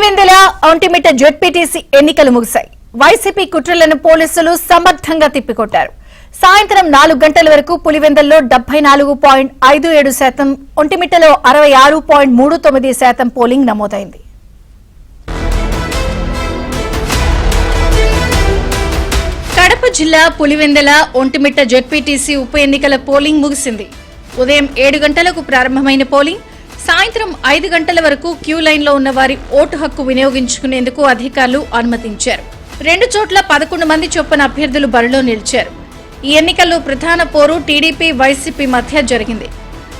Pulivendula Vontimitta ZPTC ఎన్నికలు ముగిశాయి. YCP కుట్రలను పోలీసులు సమర్థంగా తిప్పికొట్టారు. సాయంత్రం 4 గంటల వరకు పులివెందుల్లో 74.57%, ఒంటిమిట్టలో 66.39% పోలింగ్ నమోదైంది. కడప జిల్లా పులివెందుల ఒంటిమిట్ట జెడ్పీటీసీ ఉప ఎన్నికల పోలింగ్ ముగిసింది. ఉదయం 7 గంటలకు ప్రారంభమైన పోలింగ్ సాయంత్రం 5 గంటల వరకు క్యూ లైన్లో ఉన్న వారి ఓటు హక్కు వినియోగించుకునేందుకు అధికారులు అనుమతించారు. 2 చోట్ల 11 మంది చొప్పున అభ్యర్థులు బరిలో నిలిచారు. ఈ ఎన్నికల్లో ప్రధాన పోరు టీడీపీ వైసీపీ మధ్య జరిగింది.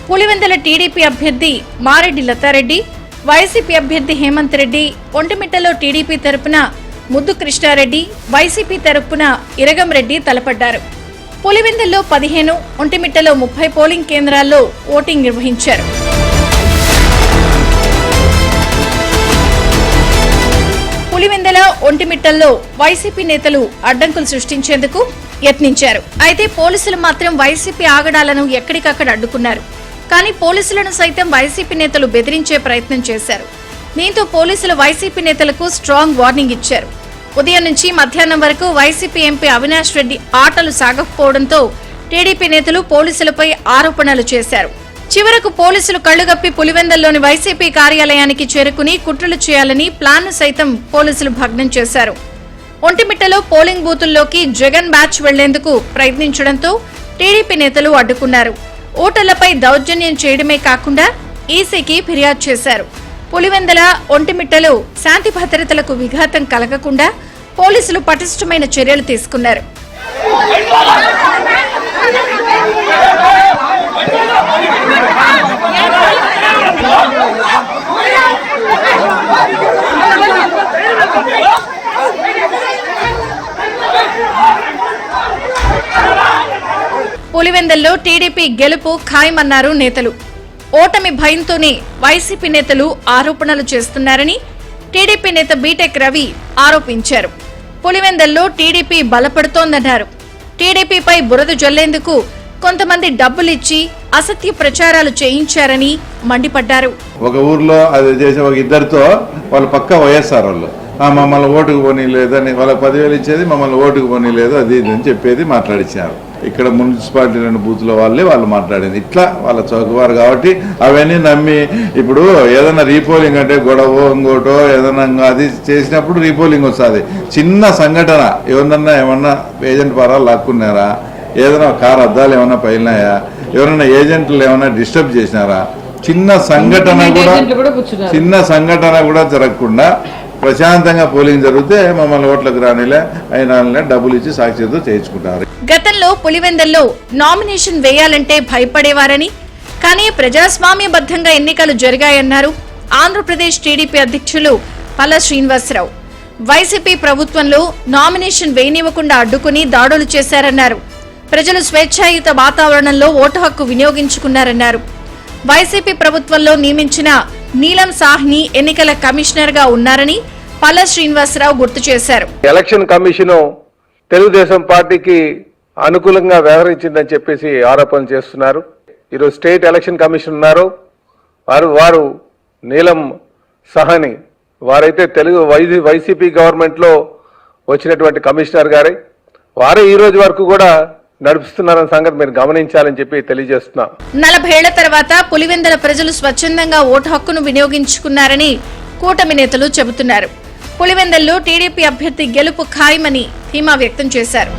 పులివెందుల టీడీపీ అభ్యర్థి మారెడ్డి లతారెడ్డి, వైసీపీ అభ్యర్థి హేమంత్ రెడ్డి, ఒంటిమిట్టలో టీడీపీ తరపున ముద్దు కృష్ణారెడ్డి, వైసీపీ తరపున ఇరగం రెడ్డి తలపడ్డారు. పులివెందుల్లో 15, ఒంటిమిట్టలో 30 పోలింగ్ కేంద్రాల్లో ఓటింగ్ నిర్వహించారు. పులివెందుల ఒంటిమిట్టల్లో వైసీపీ నేతలు అడ్డంకులు సృష్టించేందుకు యత్నించారు. అయితే పోలీసులు మాత్రం వైసీపీ ఆగడాలను ఎక్కడికక్కడ అడ్డుకున్నారు. కానీ పోలీసులను సైతం వైసీపీ నేతలు బెదిరించే ప్రయత్నం చేశారు. దీంతో పోలీసులు వైసీపీ నేతలకు స్ట్రాంగ్ వార్నింగ్ ఇచ్చారు. ఉదయం నుంచి మధ్యాహ్నం వరకు వైసీపీ ఎంపీ అవినాష్ రెడ్డి ఆటలు సాగకపోవడంతో టీడీపీ నేతలు పోలీసులపై ఆరోపణలు చేశారు. చివరకు పోలీసులు కళ్లుగప్పి పులివెందుల్లోని వైసీపీ కార్యాలయానికి చేరుకుని కుట్రలు చేయాలని ప్లాన్ సైతం పోలీసులు భగ్నం చేశారు. ఒంటిమిట్టలో పోలింగ్ బూతుల్లోకి జగన్ బ్యాచ్ వెళ్లేందుకు ప్రయత్నించడంతో టీడీపీ నేతలు అడ్డుకున్నారు. ఓటర్లపై దౌర్జన్యం చేయడమే కాకుండా ఈసీకి ఫిర్యాదు చేశారు. పులివెందుల ఒంటిమిట్టలో శాంతి భద్రతలకు విఘాతం కలగకుండా పోలీసులు పటిష్టమైన చర్యలు తీసుకున్నారు. పులివెందుల్లో టీడీపీ గెలుపు ఖాయమన్నారు నేతలు. ఓటమి భయంతోనే వైసీపీ నేతలు ఆరోపణలు చేస్తున్నారని టీడీపీ నేత బీటెక్ రవి ఆరోపించారు. పులివెందుల్లో టీడీపీ బలపడుతోందన్నారు. టీడీపీపై బురద జల్లేందుకు కొంతమంది డబ్బులిచ్చి అసత్య ప్రచారాలు చేయించారని మండిపడ్డారు. ఒక ఊర్లో అది చేసే ఒక ఇద్దరితో వాళ్ళ పక్క వైఎస్ఆర్ వాళ్ళు మమ్మల్ని ఓటుకు పోనీ లేదని, వాళ్ళకి 10,000 ఇచ్చేది మమ్మల్ని ఓటుకు పోనీ లేదు అది ఇది అని చెప్పేది మాట్లాడించారు. ఇక్కడ మున్సిపాలిటీ 2 బూత్లో వాళ్ళు మాట్లాడింది. ఇట్లా వాళ్ళ చౌకవారు కాబట్టి అవన్నీ నమ్మి ఇప్పుడు ఏదైనా రీపోలింగ్ అంటే గొడవ ఇంకోటో ఏదైనా అది చేసినప్పుడు రీపోలింగ్ వస్తుంది. చిన్న సంఘటన ఏమన్నా ఏజెంట్ పరాలు లాక్కున్నారా, ఏదైనా కారు అద్దాలు ఏమన్నా పైలినాయా, ఎవరైనా ఏజెంట్లు ఏమైనా డిస్టర్బ్ చేసినారా, చిన్న సంఘటన కూడా జరగకుండా ప్రశాంతంగా పోలింగ్ జరిగితే మమ్మల్ని ఓట్లకు రానిలే అయినా డబ్బులు ఇచ్చి సాక్షితో చేయించుకుంటారు. గతంలో పులివెందుల్లో నామినేషన్ వేయాలంటే భయపడేవారని, కానీ ప్రజాస్వామ్యబద్ధంగా ఎన్నికలు జరిగాయన్నారు ఆంధ్రప్రదేశ్ టీడీపీ అధ్యక్షులు పల్ల శ్రీనివాసరావు. వైసీపీ ప్రభుత్వంలో నామినేషన్ వేయనివ్వకుండా అడ్డుకుని దాడులు చేశారన్నారు. ప్రజలు స్వేచ్ఛాయుత వాతావరణంలో ఓటు హక్కు వినియోగించుకున్నారన్నారు. వైసీపీ ప్రభుత్వంలో నియమించిన నీలం సాహ్ని ఎన్నికల కమిషనర్ గా ఉన్నారని పల్ల శ్రీనివాసరావు గుర్తు చేశారు. ఎలక్షన్ కమిషన్ తెలుగుదేశం పార్టీకి అనుకూలంగా వ్యవహరించిందని చెప్పేసి ఆరోపణలు చేస్తున్నారు. ఈరోజు స్టేట్ ఎలక్షన్ కమిషన్ ఉన్నారు, వారు నీలం సాహ్ని, వారైతే వైసీపీ గవర్నమెంట్ లో వచ్చినటువంటి కమిషనర్ గారే, వారే ఈ రోజు వరకు కూడా నడుపుతున్నారన్న సంగతి మీరు గమనించాలని చెప్పి తెలియజేస్తున్నా. 40 ఏళ్ల తర్వాత పులివెందుల ప్రజలు స్వచ్ఛందంగా ఓటు హక్కును వినియోగించుకున్నారని కూటమి నేతలు చెబుతున్నారు. పులివెందుల్లో టీడీపీ అభ్యర్థి గెలుపు ఖాయమని ధీమా వ్యక్తం చేశారు.